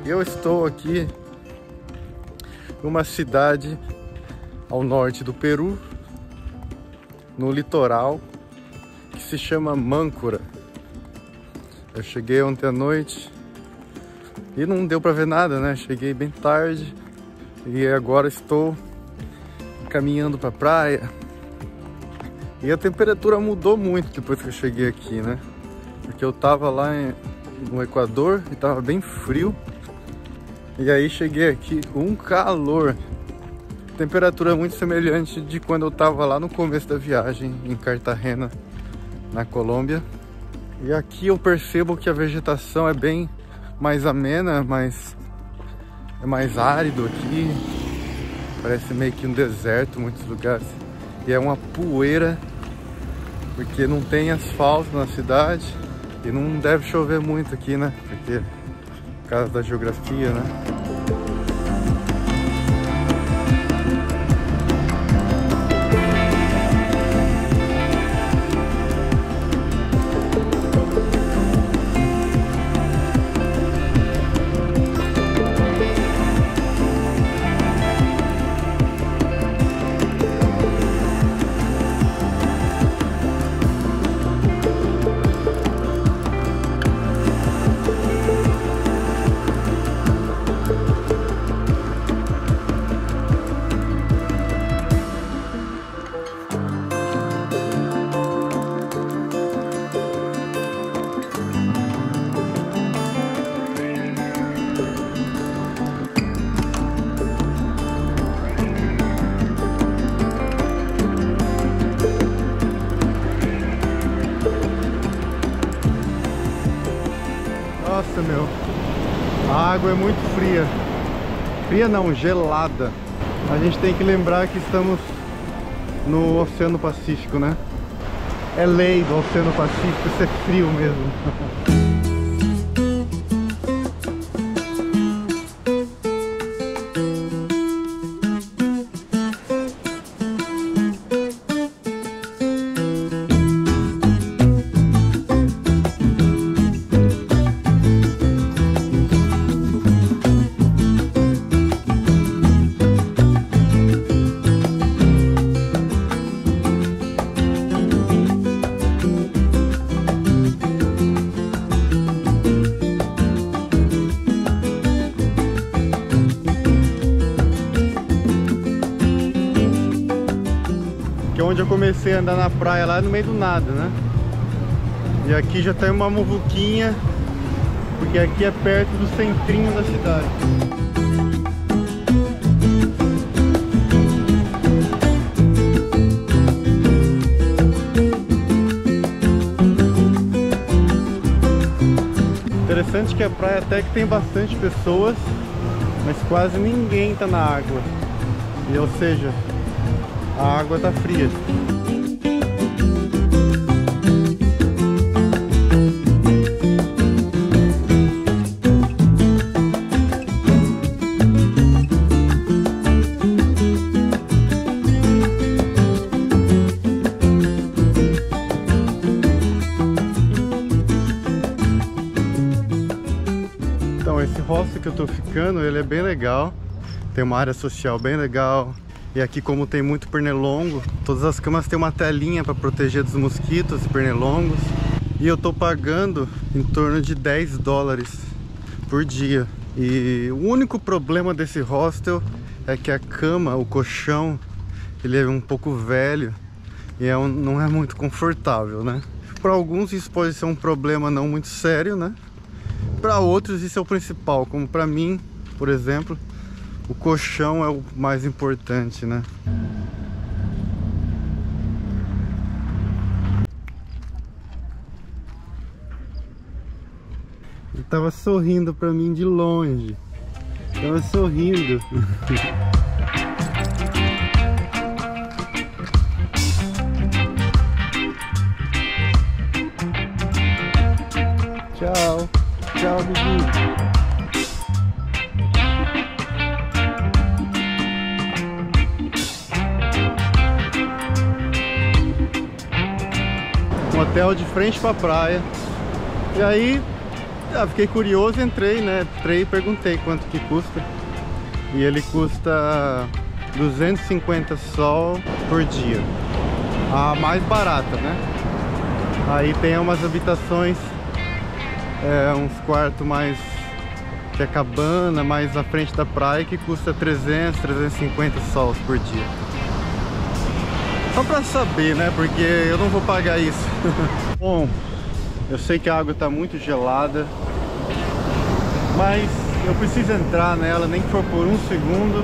Eu estou aqui numa cidade ao norte do Peru, no litoral, que se chama Máncora. Eu cheguei ontem à noite e não deu para ver nada, né? Cheguei bem tarde e agora estou caminhando para a praia. E a temperatura mudou muito depois que eu cheguei aqui, né? Porque eu tava lá no Equador e tava bem frio. E aí cheguei aqui, um calor. Temperatura muito semelhante de quando eu tava lá no começo da viagem em Cartagena, na Colômbia. E aqui eu percebo que a vegetação é bem mais amena, é mais árido aqui. Parece meio que um deserto em muitos lugares. E é uma poeira, porque não tem asfalto na cidade. E não deve chover muito aqui, né? Porque por causa da geografia, né? Nossa, meu, a água é muito fria. Fria não, gelada. A gente tem que lembrar que estamos no Oceano Pacífico, né? É lei do Oceano Pacífico ser frio mesmo. Onde eu comecei a andar na praia lá no meio do nada, né? E aqui já tem uma muvuquinha, porque aqui é perto do centrinho da cidade. Interessante que a praia até que tem bastante pessoas, mas quase ninguém tá na água. E, ou seja, a água tá fria. Então, esse hostel que eu tô ficando, ele é bem legal. Tem uma área social bem legal. E aqui, como tem muito pernilongo, todas as camas tem uma telinha para proteger dos mosquitos e pernilongos. E eu tô pagando em torno de 10 dólares por dia. E o único problema desse hostel é que a cama, o colchão, ele é um pouco velho e não é muito confortável, né? Para alguns isso pode ser um problema não muito sério, né? Para outros isso é o principal, como para mim, por exemplo. O colchão é o mais importante, né? Ele tava sorrindo pra mim de longe. Tava sorrindo. Tchau. Tchau, amiguinho. Um hotel de frente pra praia. E aí Fiquei curioso, entrei, né? Entrei e perguntei quanto que custa. E ele custa 250 sol por dia. A mais barata, né? Aí tem umas habitações, uns quartos mais que é cabana, mais na frente da praia, que custa 300, 350 sols por dia. Só pra saber, né? Porque eu não vou pagar isso. Bom, eu sei que a água tá muito gelada, mas eu preciso entrar nela, nem que for por um segundo.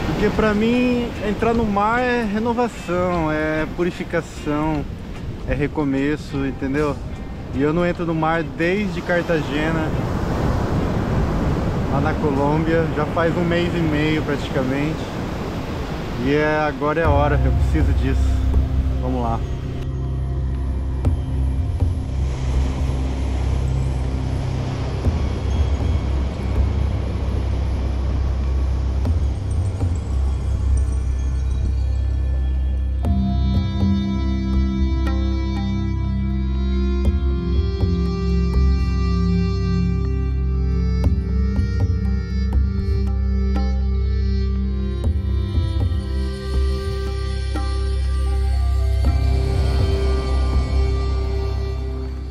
Porque pra mim, entrar no mar é renovação, é purificação, é recomeço, entendeu? E eu não entro no mar desde Cartagena, lá na Colômbia, já faz 1 mês e meio praticamente. E agora é a hora, eu preciso disso. Vamos lá.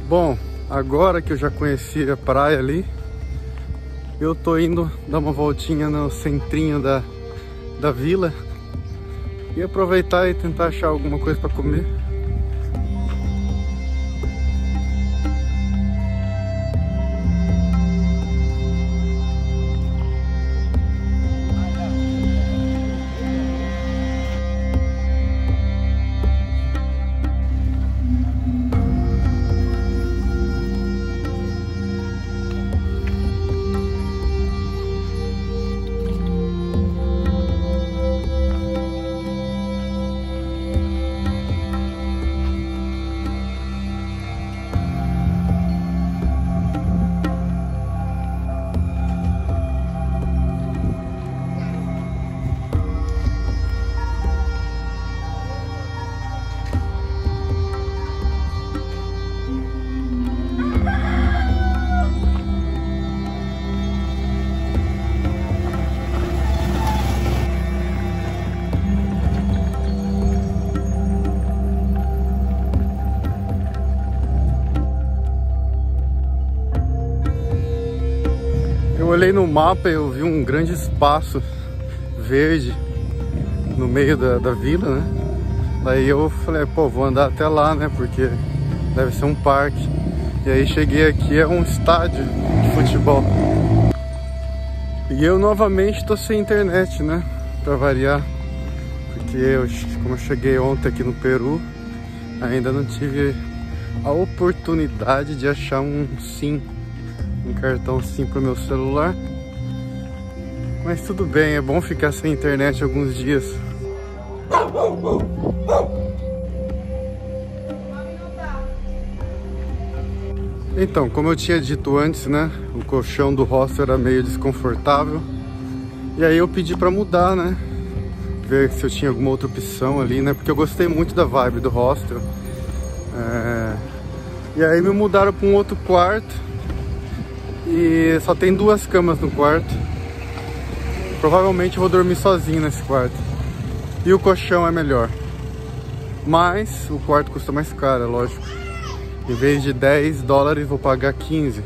Bom, agora que eu já conheci a praia ali, eu tô indo dar uma voltinha no centrinho da vila e aproveitar e tentar achar alguma coisa para comer. Eu olhei no mapa e eu vi um grande espaço verde no meio da vila, né? Daí eu falei, pô, vou andar até lá, né? Porque deve ser um parque. E aí cheguei aqui, é um estádio de futebol. E eu novamente tô sem internet, né? Pra variar. Porque como eu cheguei ontem aqui no Peru, ainda não tive a oportunidade de achar um SIM. Um cartão SIM pro meu celular. Mas tudo bem, é bom ficar sem internet alguns dias. Então, como eu tinha dito antes, né? O colchão do hostel era meio desconfortável. E aí eu pedi pra mudar, né? Ver se eu tinha alguma outra opção ali, né? Porque eu gostei muito da vibe do hostel. E aí me mudaram pra um outro quarto. E só tem 2 camas no quarto. Provavelmente eu vou dormir sozinho nesse quarto. E o colchão é melhor. Mas o quarto custa mais caro, é lógico. Em vez de 10 dólares vou pagar 15.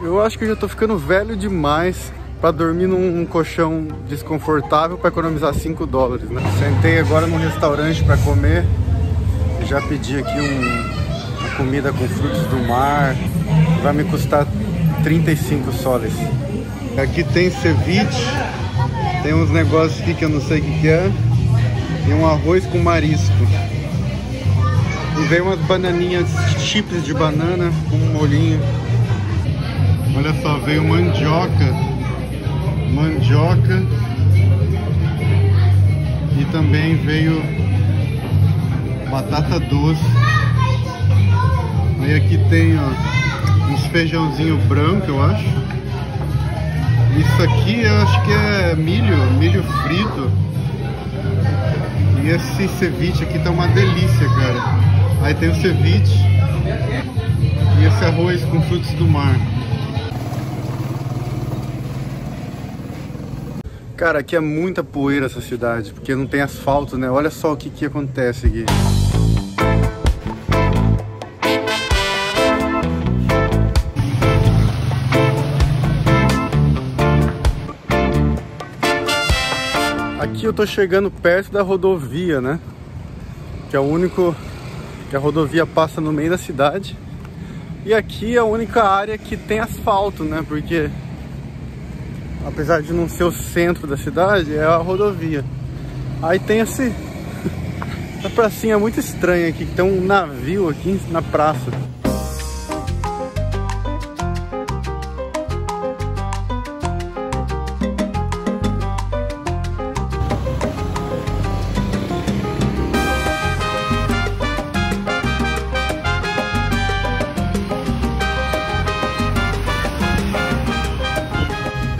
Eu acho que eu já tô ficando velho demais pra dormir num colchão desconfortável pra economizar 5 dólares, né? Sentei agora num restaurante pra comer. Já pedi aqui uma comida com frutos do mar. Vai me custar 35 soles. Aqui tem ceviche, tem uns negócios aqui que eu não sei o que é, e um arroz com marisco. E veio umas bananinhas, chips de banana com um molhinho. Olha só, veio mandioca, e também veio batata doce. Aí aqui tem, ó, uns feijãozinho branco, eu acho. Isso aqui eu acho que é milho frito. E esse ceviche aqui tá uma delícia, cara. Aí tem o ceviche. E esse arroz com frutos do mar. Cara, aqui é muita poeira essa cidade, porque não tem asfalto, né? Olha só o que acontece aqui. Aqui eu tô chegando perto da rodovia, né? Que é o único... que a rodovia passa no meio da cidade. E aqui é a única área que tem asfalto, né? Porque... apesar de não ser o centro da cidade, é a rodovia. Aí tem essa pracinha muito estranha aqui, que tem um navio aqui na praça.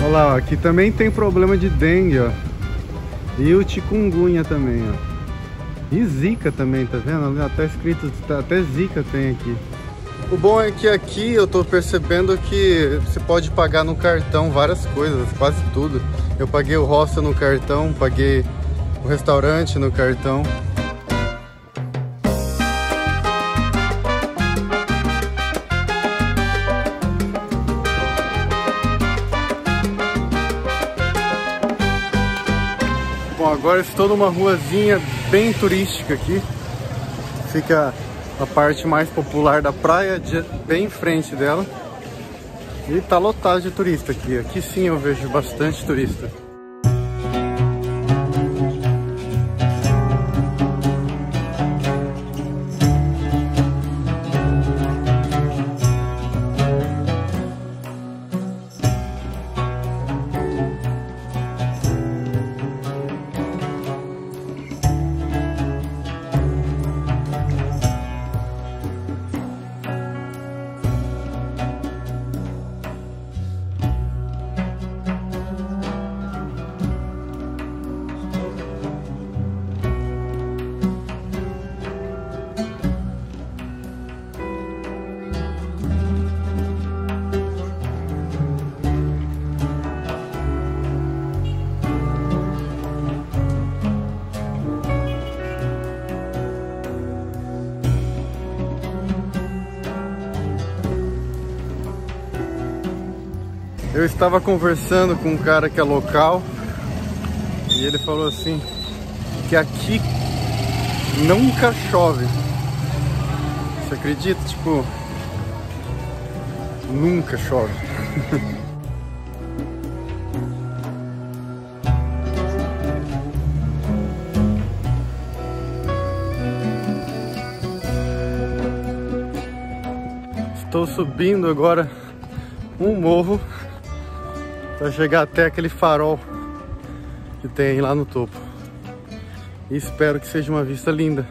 Olha lá, ó, aqui também tem problema de dengue, ó. E o chikungunya também, ó. E zika também, tá vendo? Até escrito, até zika tem aqui. O bom é que aqui eu tô percebendo que você pode pagar no cartão várias coisas, quase tudo. Eu paguei o hostel no cartão, paguei o restaurante no cartão. Bom, agora estou numa ruazinha bem turística aqui. Fica a parte mais popular da praia, bem em frente dela. E tá lotado de turista aqui. Aqui sim eu vejo bastante turista. Eu estava conversando com um cara que é local e ele falou assim que aqui nunca chove. Você acredita? Tipo, nunca chove. Estou subindo agora um morro para chegar até aquele farol que tem lá no topo. E espero que seja uma vista linda.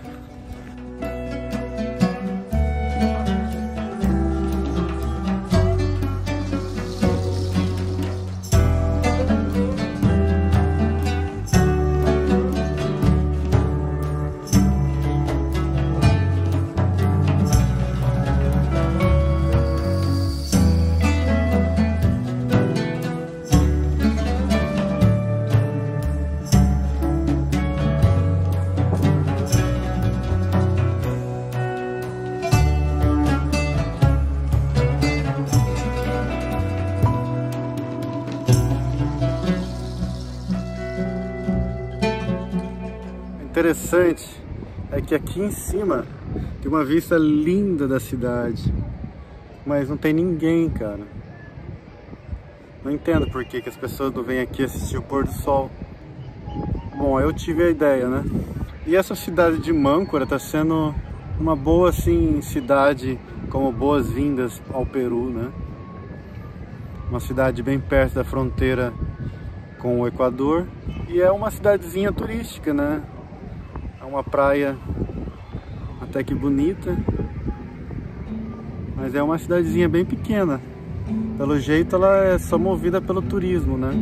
Interessante é que aqui em cima tem uma vista linda da cidade, mas não tem ninguém, cara. Não entendo por que as pessoas não vêm aqui assistir o pôr do sol. Bom, eu tive a ideia, né? E essa cidade de Mâncora tá sendo uma boa, assim, cidade como boas-vindas ao Peru, né? Uma cidade bem perto da fronteira com o Equador. E é uma cidadezinha turística, né? É uma praia até que bonita, mas é uma cidadezinha bem pequena. Pelo jeito ela é só movida pelo turismo, né?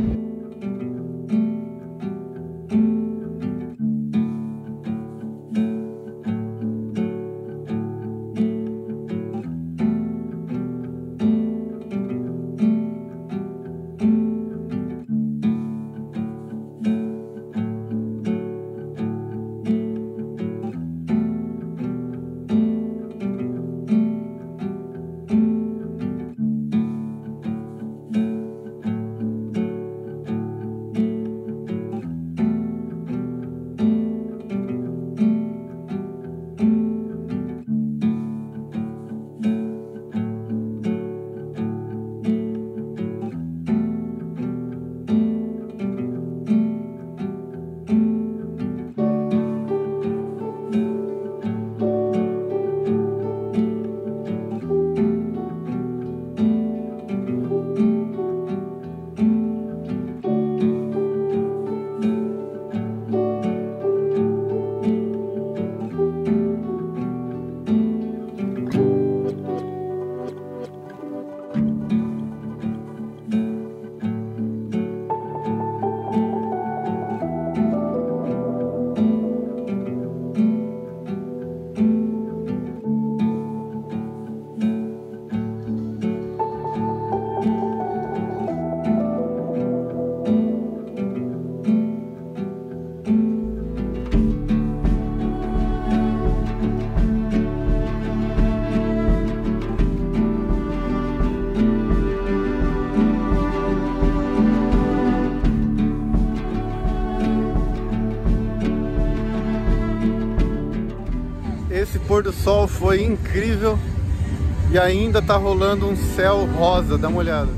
pôr do sol foi incrível e ainda tá rolando um céu rosa, dá uma olhada.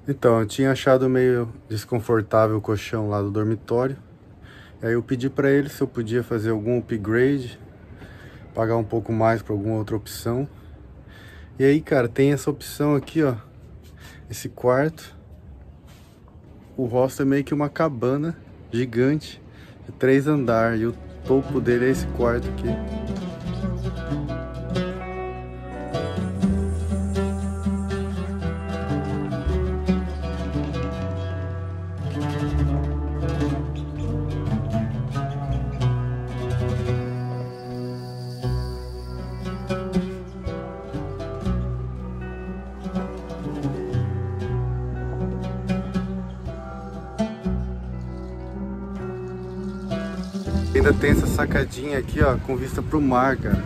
Então, eu tinha achado meio desconfortável o colchão lá do dormitório. Aí eu pedi pra ele se eu podia fazer algum upgrade, pagar um pouco mais pra alguma outra opção. E aí, cara, tem essa opção aqui, ó. Esse quarto. O hostel é meio que uma cabana gigante de 3 andares. E o topo dele é esse quarto aqui. Ainda tem essa sacadinha aqui, ó, com vista pro mar, cara.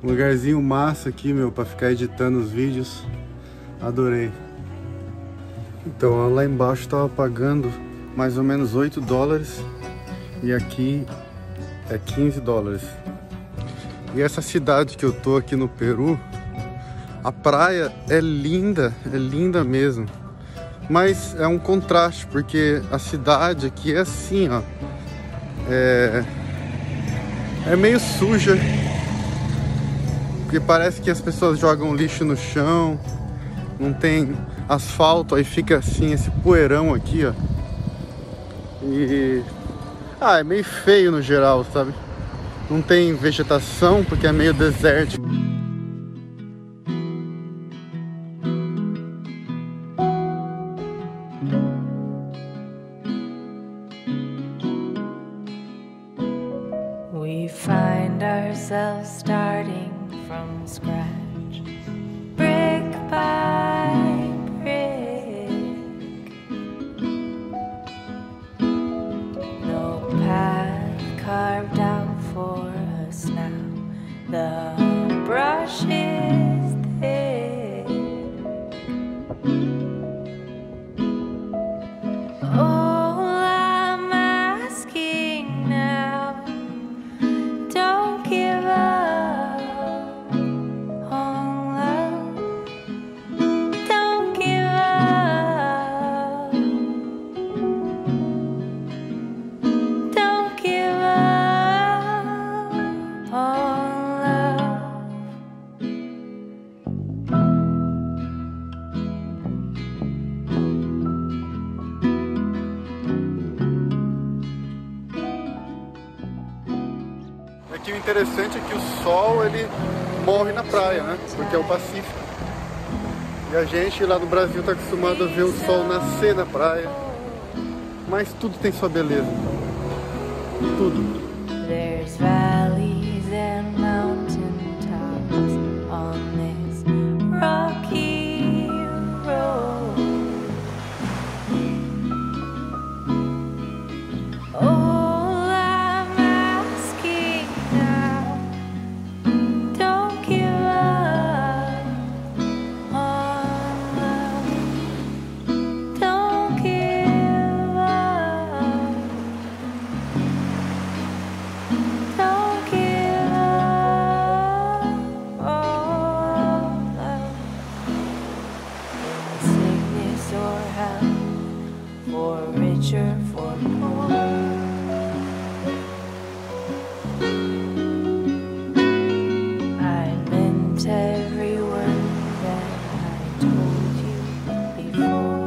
Um lugarzinho massa aqui, meu, pra ficar editando os vídeos. Adorei. Então, ó, lá embaixo tava pagando mais ou menos 8 dólares. E aqui é 15 dólares. E essa cidade que eu tô aqui no Peru, a praia é linda mesmo. Mas é um contraste, porque a cidade aqui é assim, ó. É meio suja. Porque parece que as pessoas jogam lixo no chão. Não tem asfalto, aí fica assim, esse poeirão aqui, ó. E... é meio feio no geral, sabe? Não tem vegetação, porque é meio desértico. We find ourselves starting from scratch, brick by brick. No path carved out for us now. The brush is thick. All I'm asking now, don't give up on love. Don't give up. Don't give up on love. Aqui o interessante é que o sol, ele morre na praia, né? Porque é o Pacífico. E a gente lá no Brasil tá acostumado a ver o sol nascer na praia. Mas tudo tem sua beleza. Tudo. There's valleys and mountain tops on this rocky road. All I'm asking now, don't give up on love. Don't give up. Don't give up on love. In sickness or health, for richer, for poor. I meant every word that I told you before.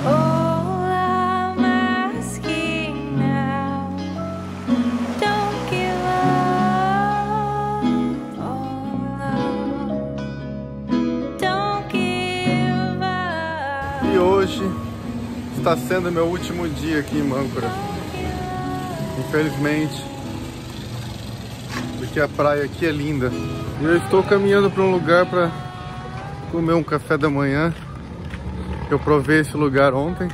All I'm asking now, don't give up on love. Don't give up. E hoje está sendo meu último dia aqui em Mâncora. Infelizmente. Porque a praia aqui é linda. E eu estou caminhando para um lugar para comer um café da manhã. Eu provei esse lugar ontem.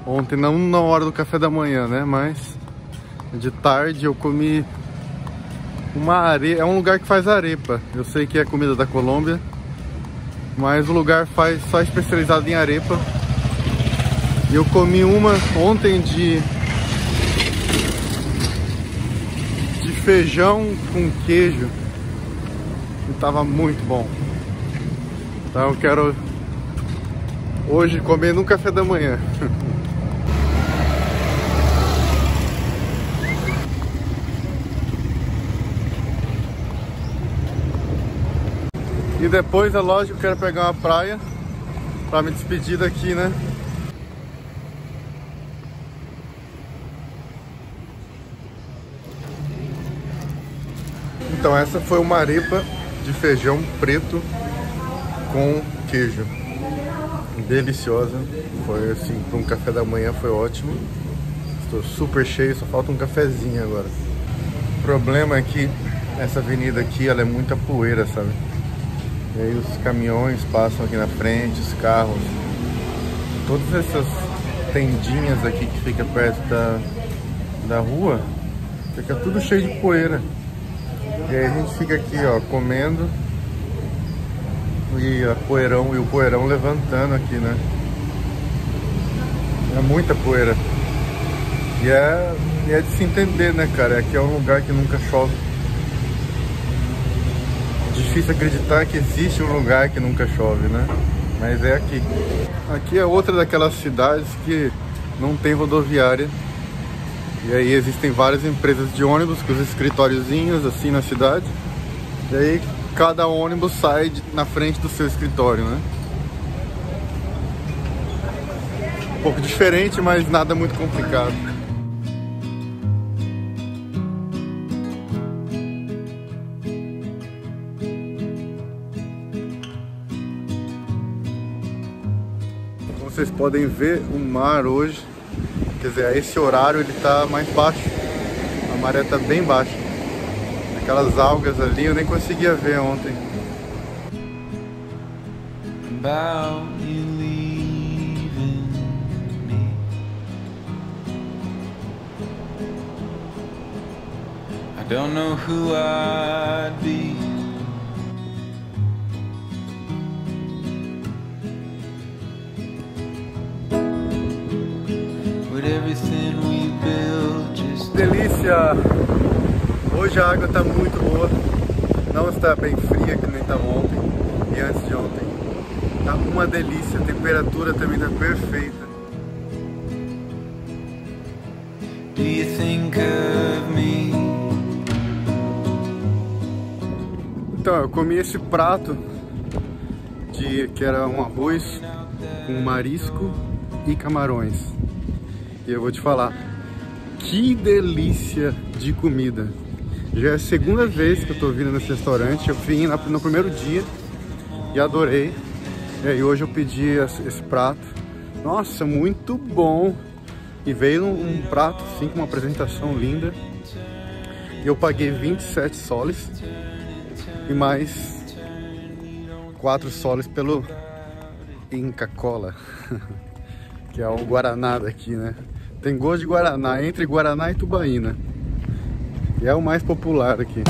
Ontem não na hora do café da manhã, né? Mas de tarde eu comi é um lugar que faz arepa. Eu sei que é comida da Colômbia, mas o lugar faz só especializado em arepa. E eu comi uma ontem de feijão com queijo e tava muito bom. Então eu quero hoje comer no café da manhã. E depois, é lógico, eu quero pegar uma praia pra me despedir daqui, né? Então essa foi uma arepa de feijão preto com queijo. Deliciosa. Foi assim, para um café da manhã foi ótimo. Estou super cheio, só falta um cafezinho agora. O problema é que essa avenida aqui, ela é muita poeira, sabe? E aí os caminhões passam aqui na frente, os carros. Todas essas tendinhas aqui que fica perto da rua, fica tudo cheio de poeira. E aí a gente fica aqui, ó, comendo e o poeirão levantando aqui, né? É muita poeira. E é de se entender, né, cara? Aqui é um lugar que nunca chove. Difícil acreditar que existe um lugar que nunca chove, né? Mas é aqui. Aqui é outra daquelas cidades que não tem rodoviária. E aí existem várias empresas de ônibus com os escritóriozinhos assim na cidade. E aí cada ônibus sai na frente do seu escritório, né? Um pouco diferente, mas nada muito complicado. Como vocês podem ver, o mar hoje, quer dizer, a esse horário ele tá mais baixo. A maré tá bem baixa. Aquelas algas ali eu nem conseguia ver ontem. About you leaving me, I don't know who I'd be. With everything we built, just Delícia! Hoje a água está muito boa, não está bem fria que nem estava ontem e antes de ontem. Tá uma delícia, a temperatura também está perfeita. do you think of me? Então, eu comi esse prato que era um arroz com marisco e camarões. E eu vou te falar, que delícia de comida! Já é a segunda vez que eu tô vindo nesse restaurante. Eu vim no primeiro dia e adorei. E aí hoje eu pedi esse prato. Nossa, muito bom! E veio um prato assim com uma apresentação linda. E eu paguei 27 soles e mais 4 soles pelo Inca Kola, que é o Guaraná daqui, né? Tem gosto de Guaraná, entre Guaraná e Tubaína. E é o mais popular aqui.